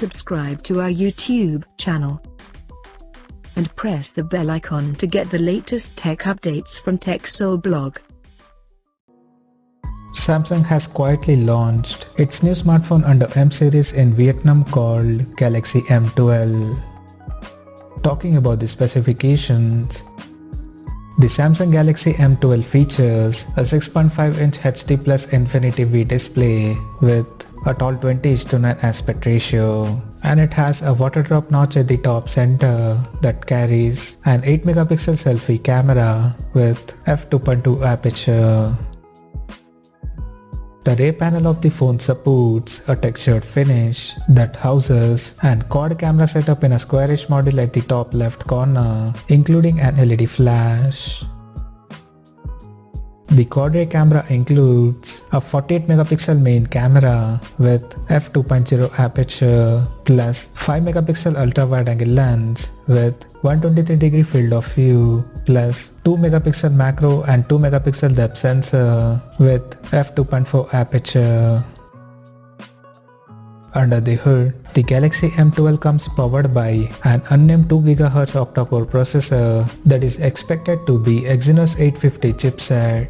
subscribe to our YouTube channel and press the bell icon to get the latest tech updates from TechSole Blog. Samsung has quietly launched its new smartphone under M series in Vietnam called Galaxy M12. Talking about the specifications, the Samsung Galaxy M12 features a 6.5-inch HD Plus Infinity V display with a tall 20:9 aspect ratio, and it has a water drop notch at the top center that carries an 8-megapixel selfie camera with f2.2 aperture. The rear panel of the phone supports a textured finish that houses an quad camera setup in a squarish model at the top left corner, including an LED flash. The quad rear camera includes a 48-megapixel main camera with f2.0 aperture plus 5-megapixel ultra-wide-angle lens with 123-degree field of view plus 2-megapixel macro and 2-megapixel depth sensor with f2.4 aperture. Under the hood, the Galaxy M12 comes powered by an unnamed 2 GHz octa-core processor that is expected to be Exynos 850 chipset.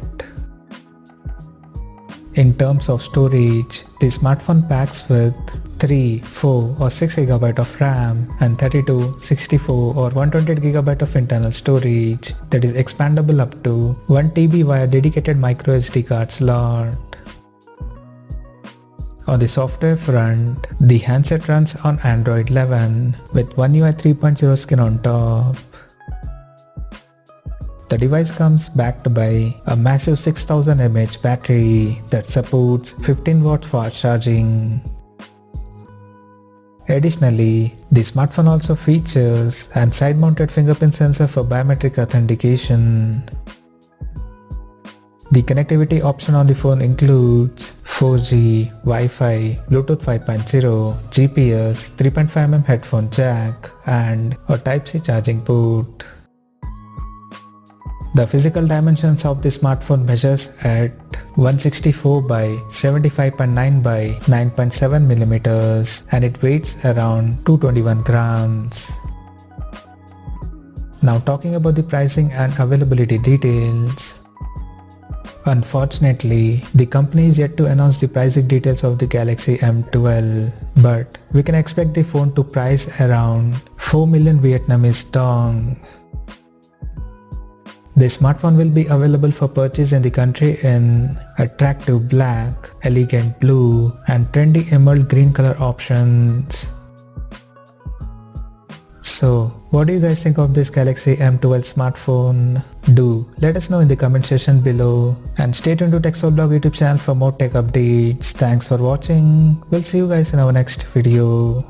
In terms of storage, the smartphone packs with 3, 4 or 6 GB of RAM and 32, 64 or 128 GB of internal storage that is expandable up to 1 TB via dedicated microSD card slot. On the software front, the handset runs on Android 11 with One UI 3.0 skin on top. The device comes backed by a massive 6000 mAh battery that supports 15 watt fast charging. Additionally, the smartphone also features an side-mounted fingerprint sensor for biometric authentication. The connectivity option on the phone includes 4G, Wi-Fi, Bluetooth 5.0, GPS, 3.5mm headphone jack, and a Type-C charging port. The physical dimensions of the smartphone measures at 164 by 75.9 by 9.7 mm and it weighs around 221 grams. Now talking about the pricing and availability details. Unfortunately, the company is yet to announce the pricing details of the Galaxy M12, but we can expect the phone to price around 4 million Vietnamese dong. The smartphone will be available for purchase in the country in attractive black, elegant blue, and trendy emerald green color options. So, what do you guys think of this Galaxy M12 smartphone? Do let us know in the comment section below, and stay tuned to TechSole Blog YouTube channel for more tech updates. Thanks for watching. We'll see you guys in our next video.